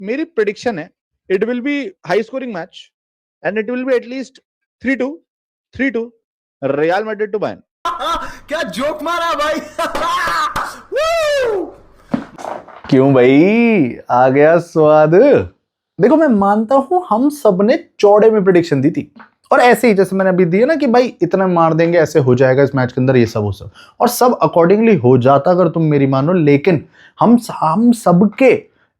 मेरी प्रेडिक्शन है it will be high scoring match and it will be at least 3-2 Real Madrid to Bayern. क्या joke मारा भाई। क्यों भाई, आ गया स्वाद। देखो, मैं मानता हूं हम सब ने चौड़े में प्रेडिक्शन दी थी, और ऐसे ही जैसे मैंने अभी दी है ना कि भाई इतना मार देंगे, ऐसे हो जाएगा इस मैच के अंदर, ये सब वो सब, और सब अकॉर्डिंगली हो जाता अगर तुम मेरी मानो। लेकिन हम सबके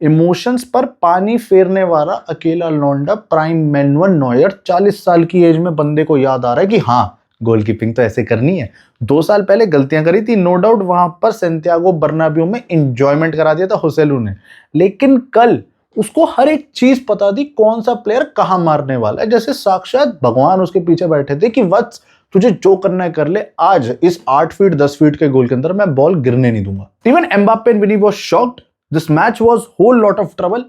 इमोशंस पर पानी फेरने वाला अकेला लौंडा प्राइम मैनुअल नॉयर 40 साल की एज में बंदे को याद आ रहा है कि हाँ, गोलकीपिंग तो ऐसे करनी है। 2 साल पहले गलतियां करी थी, नो डाउट, वहां पर सैंटियागो बर्नाब्यू में एंजॉयमेंट करा दिया था होसेलू ने, लेकिन कल उसको हर एक चीज पता थी, कौन सा प्लेयर कहां मारने वाला है, जैसे साक्षात भगवान उसके पीछे बैठे थे कि वत्स तुझे जो करना है कर ले, आज इस 8 फीट 10 फीट के गोल के अंदर मैं बॉल गिरने नहीं दूंगा। Even Mbappe and Vini was shocked, this match was whole lot of trouble,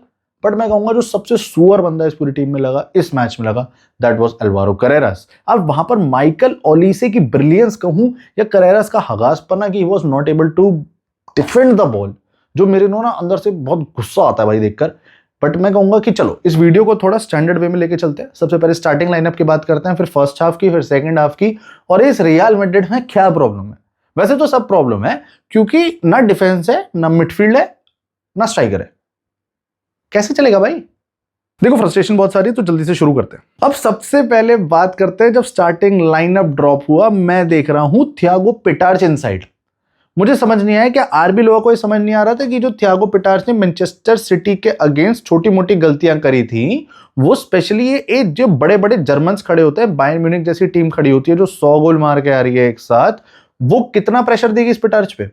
but मैं कहूंगा जो सबसे सुअर बंदा इस पूरी टीम में लगा, इस मैच में लगा, दैट वाज अल्वारो करेरास। अब वहां पर माइकल ओलिसे की ब्रिलियंस कहूं या करेरास का हगासपना कि he was not able to defend the ball, जो मेरे ना अंदर से बहुत गुस्सा आता है भाई देखकर। बट मैं कहूंगा कि चलो इस वीडियो को थोड़ा स्टैंडर्ड वे में लेके चलते हैं। सबसे पहले स्टार्टिंग लाइनअप की बात करते हैं, फिर फर्स्ट हाफ की, फिर सेकंड हाफ की, और इस रियल मैड्रिड में क्या प्रॉब्लम है। वैसे तो सब प्रॉब्लम है, क्योंकि ना डिफेंस है, ना मिडफील्ड है, ना स्ट्राइकर है। कैसे चलेगा भाई? देखो, फ्रस्ट्रेशन बहुत सारी है, तो जल्दी से शुरू करते हैं। अब सबसे पहले बात करते हैं, जब स्टार्टिंग लाइनअप ड्रॉप हुआ, मैं देख रहा हूं थियागो पिटार्च इनसाइड। मुझे समझ नहीं आया, क्या आरबी लोगों को ये समझ नहीं आ रहा था कि जो थियागो पिटार्च ने मैनचेस्टर सिटी के अगेंस्ट छोटी मोटी गलतियां करी थी, वो स्पेशली ये जो बड़े बड़े जर्मन्स खड़े होते हैं, बायर्न म्यूनिख जैसी टीम खड़ी होती है जो 100 गोल मार के आ रही है एक साथ, वो कितना प्रेशर देगी इस पिटार्च पे।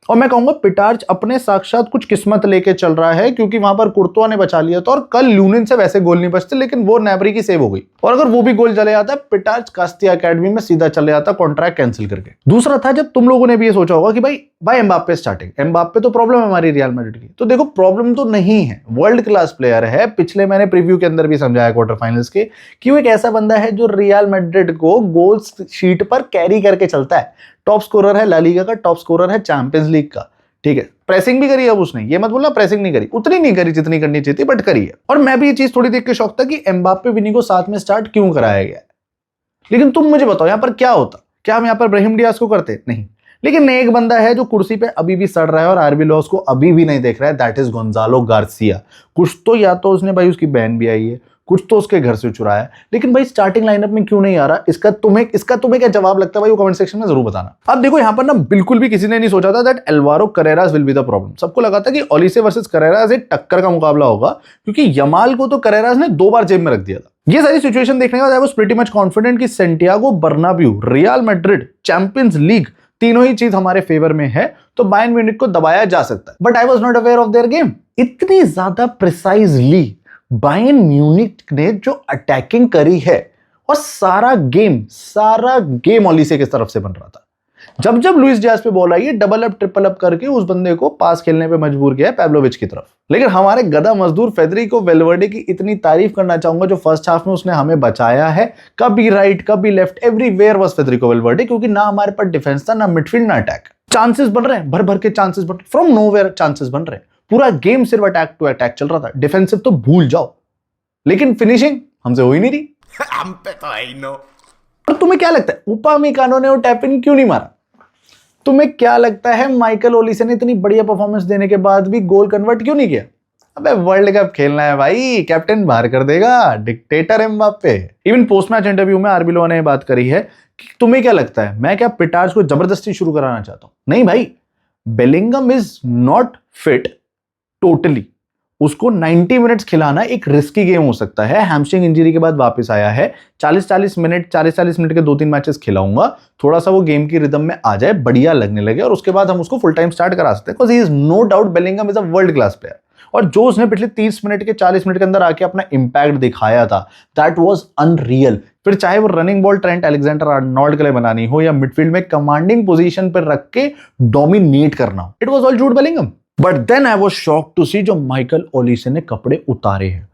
और मैं कहूंगा पिटार्च अपने साक्षात कुछ किस्मत लेके चल रहा है, क्योंकि वहां पर कुर्तुआ ने बचा लिया था, और कल ल्यूनिन से वैसे गोल नहीं बचते, लेकिन वो नैबरी की सेव हो गई, और अगर वो भी गोल चले जाता, पिटार्च कास्तिया एकेडमी में सीधा चले जाता कॉन्ट्रैक्ट कैंसिल करके। दूसरा था, जब तुम लोगों ने भी ये सोचा होगा कि भाई एम्बाप्पे स्टार्टिंग, एम्बाप्पे तो प्रॉब्लम है हमारी रियल मैड्रिड की, तो देखो प्रॉब्लम तो नहीं है, वर्ल्ड क्लास प्लेयर है। पिछले मैंने प्रीव्यू के अंदर भी समझाया क्वार्टर फाइनल्स के, कि वो एक ऐसा बंदा है जो रियल मैड्रिड को गोल शीट पर कैरी करके चलता है। टॉप स्कोरर है ला लीगा का, टॉप स्कोरर है चैंपियंस लीग का, ठीक है। प्रेसिंग भी करी है अब उसने, ये मत बोलना प्रेसिंग नहीं करी, उतनी नहीं करी जितनी करनी चाहिए थी, बट करी है। और मैं भी ये चीज थोड़ी देख के शौक था कि एम्बाप्पे विनी को साथ में स्टार्ट क्यों कराया गया है। लेकिन तुम मुझे बताओ यहां पर क्या होता, क्या हम यहां पर ब्राहिम डियाज को करते? नहीं। लेकिन एक बंदा है जो कुर्सी पे अभी भी सड़ रहा है और आरबी लॉस को अभी भी नहीं देख रहा है, दैट इज गोंजालो गार्सिया। कुछ तो या तो उसने भाई उसकी बहन भी आई है, कुछ तो उसके घर से चुराया है, लेकिन भाई स्टार्टिंग लाइनअप में क्यों नहीं आ रहा, इसका तुम्हें क्या जवाब लगता है भाई, वो कमेंट सेक्शन में जरूर बताना। अब देखो यहां पर ना बिल्कुल भी किसी ने नहीं सोचा था that Alvaro Carreras will be the problem. सबको लगा था कि ओलिसे वर्सेस करेरास एक टक्कर का मुकाबला होगा, क्योंकि यमाल को तो करेरास ने 2 बार जेब में रख दिया था। ये सारी सिचुएशन देखने के बाद I was pretty much confident कि Santiago Bernabeu, Real Madrid, Champions League, तीनों ही चीज हमारे फेवर में है, तो बायर्न म्यूनिख को दबाया जा सकता है। But I was not aware of their game. इतनी ज्यादा प्रिसाइजली बायर्न म्यूनिख ने जो अटैकिंग करी है, और सारा गेम ओलिसे की तरफ से बन रहा था। जब जब लुइस डियाज पे बॉल आई है, डबल अप ट्रिपल अप करके उस बंदे को पास खेलने पे मजबूर किया है पाब्लोविच की तरफ। लेकिन हमारे गधा मजदूर फेडरिको वेलवर्डे की इतनी तारीफ करना चाहूंगा, जो फर्स्ट हाफ में उसने हमें बचाया है, कभी राइट कभी left, everywhere was Federico Valverde, क्योंकि ना हमारे पास डिफेंस था, ना मिडफील्ड, ना अटैक। चांसेस बन रहे हैं, भर भर के चांसेस बन रहे हैं, फ्रॉम नोवेयर चांसेस बन रहे हैं। पूरा गेम सिर्फ अटैक टू अटैक चल रहा था, डिफेंसिव तो भूल जाओ, लेकिन फिनिशिंग हमसे हो ही नहीं रही। हम पे तो है ही नो। और तुम्हें क्या लगता है उपामिकानो ने वो टैप इन क्यों नहीं मारा? तुम्हें क्या लगता है माइकल ओलिसे ने इतनी बढ़िया परफॉर्मेंस देने के बाद भी गोल कन्वर्ट क्यों नहीं किया? अबे वर्ल्ड कप खेलना है भाई, कैप्टन बाहर कर देगा, dictator Mbappe. Even post match interview में आरबी लोगों ने बात करी है कि तुम्हें क्या लगता है मैं क्या पिटार्च को जबरदस्ती शुरू कराना चाहता हूं? नहीं भाई, Bellingham is not fit totally. उसको 90 मिनट्स खिलाना एक रिस्की गेम हो सकता है। हैमस्ट्रिंग इंजरी के बाद वापस आया है, 40-40 मिनट के 2-3 मैचेस खिलाऊंगा, थोड़ा सा वो गेम की रिदम में आ जाए, बढ़िया लगने लगे, और उसके बाद हम उसको फुल टाइम स्टार्ट करा सकते हैं, because he is no doubt Bellingham is a world class player. और जो उसने पिछले 30 मिनट के 40 मिनट के अंदर आके अपना इंपैक्ट दिखाया था, दैट वाज अनरियल। फिर चाहे वो running ball Trent Alexander Arnold के लिए बनानी हो, या मिडफील्ड में कमांडिंग पोजीशन पर रख के डोमिनेट करना हो, it was all Jude Bellingham. But then I was shocked to see जो माइकल ओलिसे ने कपड़े उतारे हैं।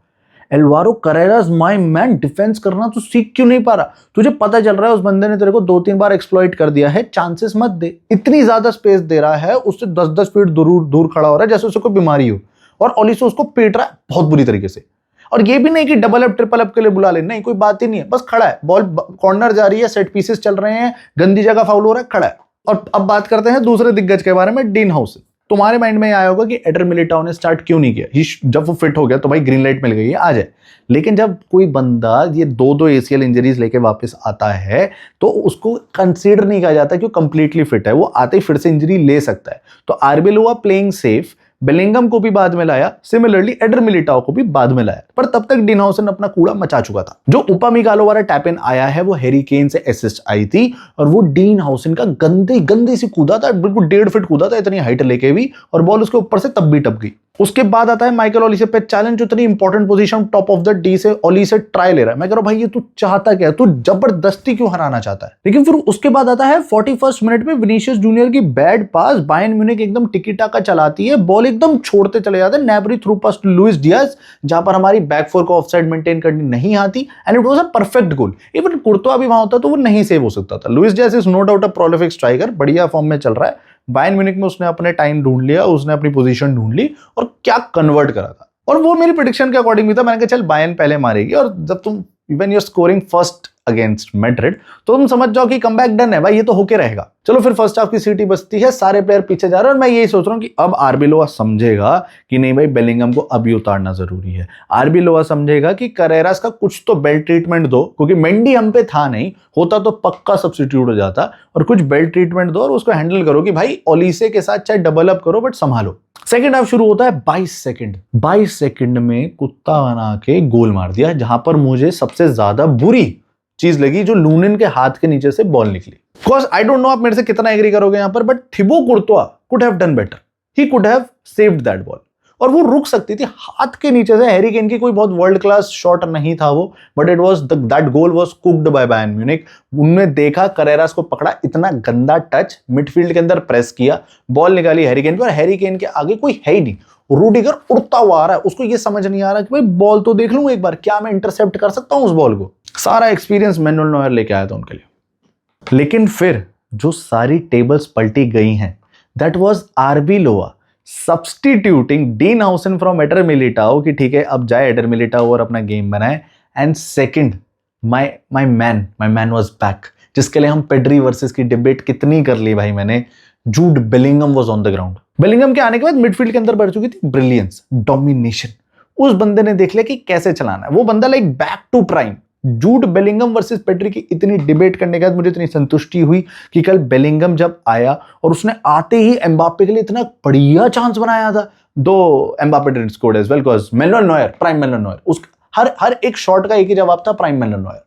Alvaro Carreras my man, defence करना तू सीख क्यों नहीं पा रहा? तुझे पता चल रहा है उस बंदे ने तेरे को 2-3 बार एक्सप्लॉइट कर दिया है, चांसेस मत दे। इतनी ज्यादा स्पेस दे रहा है, उससे 10-10 फीट दूर खड़ा हो रहा है जैसे उसे कोई बीमारी हो, और ओलिसो उसको पीट रहा है बहुत बुरी तरीके से। और ये भी नहीं कि डबल अप ट्रिपल अप के लिए बुला ले, नहीं, कोई बात ही नहीं है, बस खड़ा है, बॉल कॉर्नर जा रही है, सेट पीसेस चल रहे हैं, गंदी जगह फाउल हो रहा है, खड़ा है। और अब बात करते हैं दूसरे दिग्गज के बारे में, डीन हाउसन। तुम्हारे माइंड में आया होगा कि एडर मिलिटाओ ने स्टार्ट क्यों नहीं किया, जब वो फिट हो गया तो भाई ग्रीन लाइट मिल गई है, आ जाए। लेकिन जब कोई बंदा ये दो एसीएल इंजरीज लेके वापस आता है तो उसको कंसीडर नहीं किया जाता कि वो कंप्लीटली फिट है, वो आते ही फिर से इंजरी ले सकता है। तो आर्बेलोआ प्लेइंग सेफ, बेलिंगम को भी बाद में लाया, सिमिलरली एडर मिलिटाओ को भी बाद में लाया, पर तब तक डीन हाउसन अपना कूड़ा मचा चुका था। जो उपामिकालो वाला टैप इन आया है वो हैरी केन से असिस्ट आई थी, और वो डीन हाउसन का गंदी सी कूदा था, बिल्कुल 1.5 फीट कूदा था, इतनी हाइट लेके भी, और बॉल उसके ऊपर से तब भी टप गई। उसके बाद आता है माइकल ओलिसे पे चैलेंज, इतनी important position top of the D से ओलिसे ट्राई ले रहा है। मैं कह रहा हूं भाई ये तू चाहता क्या है, तू जबरदस्ती क्यों हराना चाहता है। लेकिन फिर उसके बाद आता है 41 मिनट में विनीशियस जूनियर की बैड पास, बायर्न म्यूनिख एकदम टिकी टाका चलाती है, बॉल एकदम छोड़ते चले जाते हैं, Gnabry through pass to Luis Diaz, जहां पर हमारी बैक फोर को ऑफसाइड मेंटेन करनी नहीं आती, and it was a perfect goal. Even Courtois भी वहां होता तो वो नहीं सेव हो सकता था। Luis Diaz is no doubt a prolific striker, बढ़िया फॉर्म में चल रहा है। बायर्न म्यूनिख में उसने अपने टाइम ढूंढ लिया, उसने अपनी पोजीशन ढूंढ ली और क्या कन्वर्ट करा था। और वो मेरी प्रेडिक्शन के अकॉर्डिंग भी था, मैंने कहा चल बायर्न पहले मारेगी, और जब तुम even your scoring first against Madrid तो तुम समझ जाओ कि कमबैक डन है भाई, ये तो होके रहेगा। चलो फिर फर्स्ट हाफ की सीटी बजती है, सारे प्लेयर पीछे जा रहे हैं, और मैं यही सोच रहा हूं कि अब आर्बेलोआ समझेगा कि नहीं भाई बेलिंगम को अभी उतारना जरूरी है। आर्बेलोआ समझेगा कि करेरास का कुछ तो बेल्ट ट्रीटमेंट दो, क्योंकि मेंडी हम पे था नहीं, होता तो पक्का सब्स्टिट्यूट हो जाता, और कुछ बेल्ट ट्रीटमेंट दो और उसको हैंडल करो कि भाई ओलिसे के साथ चाहे डबल अप करो बट संभालो। सेकंड हाफ शुरू होता है 22 सेकंड में कुत्ता बना के गोल मार दिया, जहां पर मुझे सबसे ज्यादा बुरी चीज लगी जो लूनिन के हाथ के नीचे से बॉल निकली। बिकॉज आई डोंट नो आप मेरे से कितना एग्री करोगे यहां पर, but Thibaut Courtois could have done better, he could have saved that ball, और वो रुक सकती थी हाथ के नीचे से। हैरी केन की कोई बहुत वर्ल्ड क्लास शॉट नहीं था वो, but it was that goal was cooked bye Bayern Munich. उनने देखा, करेरास को पकड़ा, इतना गंदा टच, मिडफील्ड के अंदर प्रेस किया, बॉल निकाली हैरी केन पे, और हैरी केन के आगे कोई है ही नहीं। रूडिगर उड़ता हुआ आ रहा है, उसको ये समझ नहीं आ रहा कि भाई बॉल तो देख लूं एक बार, क्या मैं इंटरसेप्ट कर सकता हूं उस बॉल को। सारा एक्सपीरियंस मैनुअल नॉयर लेके आया था उनके लिए। लेकिन फिर जो सारी टेबल्स पलटी गई हैं, that was आर्बेलोआ substituting dean हाउसन from adder Militão, कि ठीक है अब जाए एडर मिलिटाओ और अपना गेम बनाए। And second, my man was back, जिसके लिए हम पेड्री वर्सेस की डिबेट कितनी कर ली भाई मैंने। Jude Bellingham was on the ground. Bellingham के आने के बाद मिडफील्ड के अंदर बढ़ चुकी थी ब्रिलियंस, डोमिनेशन। उस बंदे ने देख लिया कि कैसे चलाना है, वो बंदा like back to prime. Jude Bellingham versus Pedri की इतनी डिबेट करने के बाद मुझे इतनी संतुष्टि हुई कि कल बेलिंगम जब आया और उसने आते ही एम्बापे के लिए इतना बढ़िया चांस बनाया था, though Mbappe didn't score as well because Manuel Neuer, prime Manuel Neuer, उस हर एक शॉट का एक ही जवाब था, प्राइम मैनुअल नॉयर।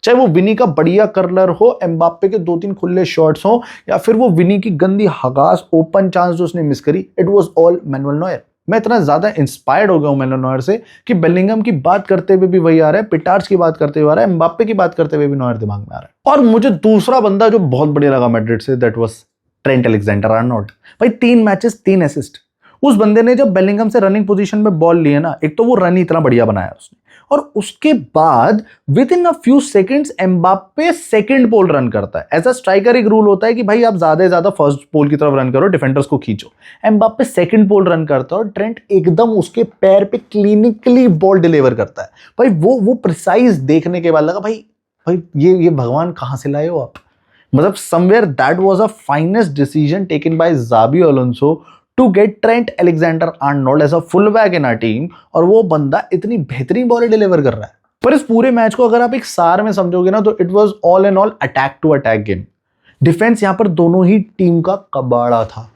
चाहे वो विनी का बढ़िया कर्लर हो, एम्बापे के 2-3 खुले शॉट्स हो, या फिर वो विनी की गंदी हगास ओपन चांस जो उसने मिस करी, it was all Manuel Neuer. मैं इतना ज्यादा इंस्पायर्ड हो गया हूं मैनुअल नॉयर से कि बेलिंगम की बात करते हुए भी वही आ रहा है, पिटार्स की बात करते हुए आ रहा है, एम्बापे की बात करते हुए भी नॉयर दिमाग में आ रहा है। और मुझे दूसरा बंदा जो बहुत बढ़िया लगा मैड्रिड से, दैट वाज ट्रेंट अलेक्जेंडर-आर्नोल्ड। भाई 3 मैचेस 3 असिस्ट। उस बंदे ने जब बेलिंगम से रनिंग पोजीशन में बॉल लिए ना, एक तो वो रन ही इतना बढ़िया बनाया उसने, और उसके बाद within a few seconds Mbappe second pole run करता है। एज अ स्ट्राइकर एक रूल होता है कि भाई आप ज्यादा से ज्यादा फर्स्ट पोल की तरफ रन करो, डिफेंडर्स को खींचो। एम्बापे सेकंड पोल रन करता है और ट्रेंट एकदम उसके पैर पे क्लिनिकली बॉल डिलीवर करता है। भाई वो प्रिसाइज देखने के बाद लगा भाई ये भगवान कहां से लाए हो आप। मतलब somewhere that was a finest decision taken by Xabi Alonso to get Trent Alexander-Arnold as a fullback in our team, और वो बंदा इतनी बेहतरीन बॉल डिलीवर कर रहा है। पर इस पूरे मैच को अगर आप एक सार में समझोगे ना, तो it was all and all attack to attack game. Defence यहां पर दोनों ही टीम का कबाड़ा था।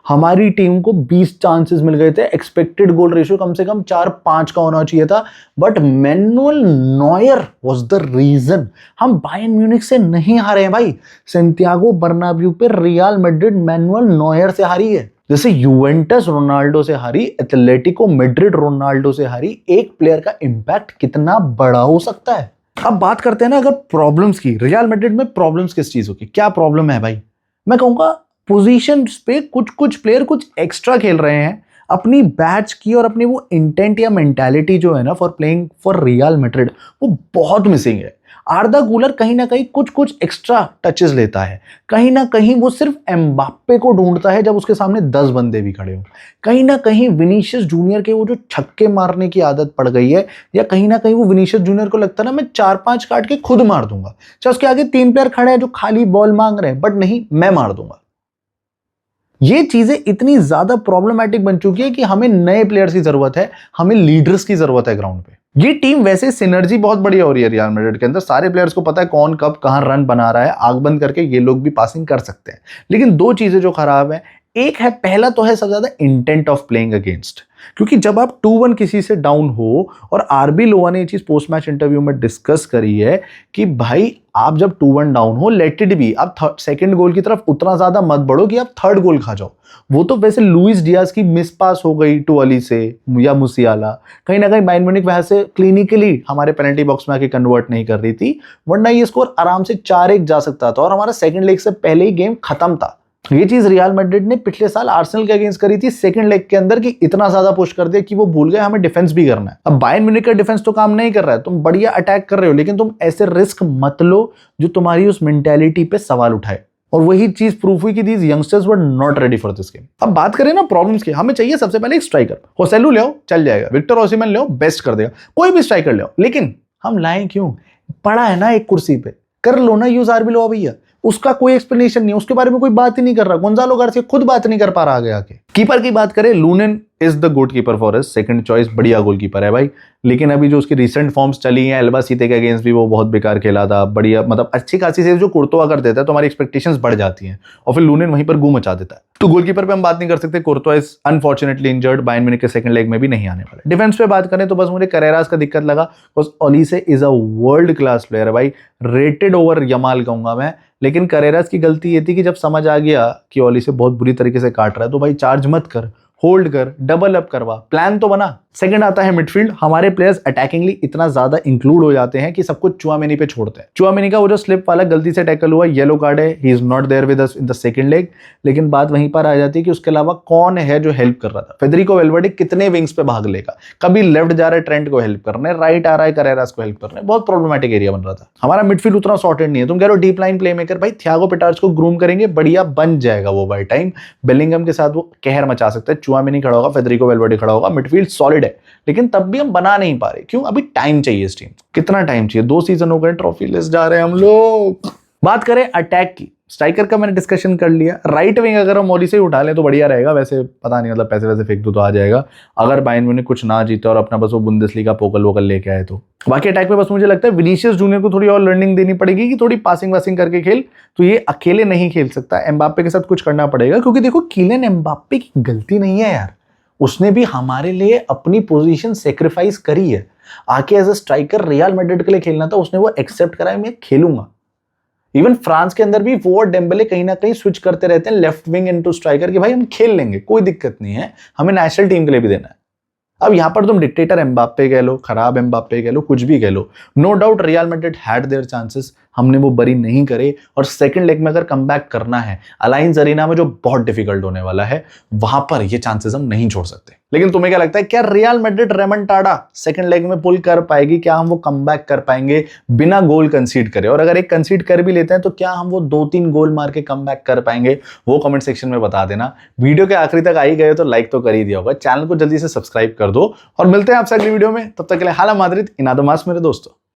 हमारी टीम को 20 चांसेस मिल गए थे, एक्सपेक्टेड गोल रेशियो कम से कम 4-5 का होना चाहिए था, but Manuel Neuer was the reason हम बायर्न म्यूनिख से नहीं हारे हैं भाई। सैंटियागो बर्नाब्यू पे रियल मैड्रिड मैनुअल नॉयर से हारी है, जैसे यूवेंटस रोनाल्डो से हारी, एथलेटिको मैड्रिड रोनाल्डो से हारी। एक प्लेयर का इंपैक्ट कितना बड़ा हो सकता है। अब बात करते हैं ना अगर प्रॉब्लम्स की, रियल मैड्रिड में प्रॉब्लम्स किस चीज की, क्या प्रॉब्लम है भाई। मैं कहूंगा पोजीशंस पे कुछ प्लेयर कुछ एक्स्ट्रा खेल रहे हैं, अपनी बैच की और अपनी वो इंटेंट या मेंटालिटी जो है ना for playing for real Madrid, वो बहुत मिसिंग है। आर्दा गुलर कहीं ना कहीं कुछ कुछ एक्स्ट्रा टचेस लेता है, कहीं ना कहीं वो सिर्फ एम्बाप्पे को ढूंढता है जब उसके सामने 10 बंदे भी खड़े हो, कहीं ना कहीं विनीशियस जूनियर के वो जो छक्के मारने की आदत पड़ गई है, या कहीं ना कहीं वो विनीशियस जूनियर को लगता है ना मैं 4-5 काट के खुद मार दूंगा, चाहे उसके आगे 3 प्लेयर खड़े हैं जो खाली बॉल मांग रहे हैं, बट नहीं, मैं मार दूंगा। ये चीजें इतनी ज्यादा प्रॉब्लमैटिक बन चुकी है कि हमें नए प्लेयर्स की जरूरत है, हमें लीडर्स की जरूरत है ग्राउंड पे। ये टीम वैसे सिनर्जी बहुत बढ़िया हो रही है रियल मैड्रिड के अंदर, सारे प्लेयर्स को पता है कौन कब कहां रन बना रहा है, आग बंद करके ये लोग भी पासिंग कर सकते हैं। लेकिन दो चीजें जो खराब है, एक है, पहला तो है सबसे ज्यादा इंटेंट ऑफ प्लेइंग अगेंस्ट, क्योंकि जब आप 2-1 किसी से डाउन हो, और आरबी लोआ ने ये चीज पोस्ट मैच इंटरव्यू में डिस्कस करी है कि भाई आप जब 2-1 डाउन हो, लेट इट बी, आप सेकंड गोल की तरफ उतना ज्यादा मत बढ़ो कि आप थर्ड गोल खा जाओ। वो तो वैसे लुइस डियाज की मिस पास हो गई टू अली से या मुसियाला, कहीं ना कहीं बायर्न म्यूनिख वहां से क्लिनिकली हमारे पेनल्टी बॉक्स में आके कन्वर्ट नहीं कर रही थी, वरना ये स्कोर आराम से 4-1 जा सकता था और हमारा सेकंड लेग से पहले ही गेम खत्म था। ये चीज रियल मैड्रिड ने पिछले साल आर्सेनल के अगेंस्ट करी थी सेकंड लेग के अंदर, कि इतना ज्यादा पुश कर दिया कि वो भूल गए हमें डिफेंस भी करना है। अब बायर्न म्यूनिख का डिफेंस तो काम नहीं कर रहा है, तुम बढ़िया अटैक कर रहे हो, लेकिन तुम ऐसे रिस्क मत लो जो तुम्हारी उस मेंटालिटी पे सवाल उठाए, और वही चीज प्रूफ हुई कि these youngsters were not ready for this game. अब बात करें ना प्रॉब्लम्स की, हमें चाहिए सबसे पहले एक स्ट्राइकर। होसेलू ले आओ, चल जाएगा, विक्टर ओसिमेन ले आओ, बेस्ट कर देगा, कोई भी स्ट्राइकर ले आओ, लेकिन हम लाएं क्यों? पड़ा है ना एक कुर्सी पे, कर लो ना यूज आरबी लोआ भैया, उसका कोई एक्सप्लेनेशन नहीं, उसके बारे में कोई बात ही नहीं कर रहा। गोंजालो गार्सिया खुद बात नहीं कर पा रहा आगे आके। कीपर की बात करें, Lunin is the good keeper for us, second choice, बढ़िया गोलकीपर है भाई, लेकिन अभी जो उसकी रिसेंट फॉर्म्स चली हैं, एल्बासीते के अगेंस्ट भी वो बहुत बेकार खेला था, बढ़िया मतलब अच्छी खासी सेव जो कुर्तोवा कर देता है तो हमारी एक्सपेक्टेशंस बढ़ जाती हैं, और फिर लूनेन वहीं पर गू मचा देता है। तो गोलकीपर पे हम बात नहीं कर सकते, Courtois is unfortunately injured, Bayern Munich के सेकंड लेग में भी नहीं आने वाला। डिफेंस पे बात करें तो बस मुझे करेरास का दिक्कत लगा, because Olise is a world class player है भाई, रेटेड ओवर यमाल कहूंगा मैं, लेकिन करेरास की गलती ये थी कि जब समझ आ गया कि ओलिसे बहुत बुरी तरीके से काट रहा है तो भाई चार्ज मत कर, होल्ड कर, डबल अप करवा, प्लान तो बना। सेकंड आता है मिडफील्ड, हमारे प्लेयर्स अटैकिंगली इतना ज्यादा इंक्लूड हो जाते हैं कि सब कुछ चुआमेनी पे छोड़ते हैं। चुआमेनी का वो जो स्लिप वाला गलती से टैकल हुआ, येलो कार्ड है, he is not there with us in the second leg, लेकिन बात वहीं पर आ जाती है कि उसके अलावा कौन है जो हेल्प कर रहा था। फेडरिको वेल्वर्डे कितने विंग्स पे भाग लेगा, कभी लेफ्ट जा रहा है ट्रेंट को हेल्प करने, राइट आ रहा है करेरास को हेल्प करने, बहुत प्रॉब्लमेटिक एरिया बन रहा था। हमारा मिडफील्ड उतना सॉर्टेड नहीं है। तुम कह रहे हो डीप लाइन प्ले मेकर, भाई थियागो पिटार्स को ग्रूम करेंगे, बढ़िया बन जाएगा वो बाय टाइम, बेलिंगम के साथ वो कहर मचा सकता है, चुआमेनी खड़ा होगा, फेडरिको वेल्वर्डे खड़ा होगा, मिडफील्ड सॉलिड है, लेकिन तब भी हम बना नहीं पा रहे। क्यों? अभी टाइम चाहिए इस टीम। कितना टाइम चाहिए? 2 सीजन हो गए, ट्रॉफी लिस्ट जा रहे हैं हम लोग। बात करें अटैक की, स्ट्राइकर का मैंने डिस्कशन कर लिया। राइट विंग अगर हम ओली से ही उठा लें तो बढ़िया रहेगा, वैसे पता नहीं मतलब पैसे वैसे फेंक दो तो आ जाएगा, अगर बायर्न म्यूनिख कुछ ना जीते और अपना बस वो बुंदेसलीगा पोकल वोकल लेके आए तो। बाकी अटैक में बस मुझे लगता है विनीशियस जूनियर को थोड़ी और लर्निंग देनी पड़ेगी कि थोड़ी पासिंग वासिंग करके खेल, तो ये अकेले नहीं खेल सकता, एम्बाप्पे के साथ कुछ करना पड़ेगा, क्योंकि देखो किलियन एम्बाप्पे की गलती नहीं है यार, उसने भी हमारे लिए अपनी पोजीशन सेक्रीफाइस करी है, आके as a striker Real Madrid के लिए खेलना था, उसने वो एक्सेप्ट करा है, मैं खेलूंगा। इवन फ्रांस के अंदर भी वो और डेम्बले कहीं ना कहीं स्विच करते रहते हैं लेफ्ट विंग इनटू स्ट्राइकर कि भाई हम खेल लेंगे, कोई दिक्कत नहीं है, हमें नेशनल टीम के लिए भी देना है। अब यहां पर तुम डिक्टेटर एम्बाप्पे कह लो, खराब एम्बाप्पे कह लो, कुछ भी कह लो, no doubt Real Madrid had their chances, हमने वो बरी नहीं करे, और सेकंड लेग में अगर कमबैक करना है अलायंस अरीना में जो बहुत डिफिकल्ट होने वाला है, वहां पर ये चांसेस हम नहीं छोड़ सकते। लेकिन तुम्हें क्या लगता है, क्या रियल मैड्रिड रेमंटाडा सेकंड लेग में पुल कर पाएगी? क्या हम वो कमबैक कर पाएंगे बिना गोल कंसीड करे? और अगर एक कंसीड कर भी लेते हैं तो क्या हम वो 2-3 गोल मार के कमबैक कर पाएंगे? वो कमेंट सेक्शन में बता देना। वीडियो के आखिरी तक आई गए तो लाइक तो कर ही दिया होगा, चैनल को जल्दी से सब्सक्राइब कर दो, और मिलते हैं आपसे अगली वीडियो में। तब तक के लिए हाला माद्रिद, इनादो मास मेरे दोस्तों।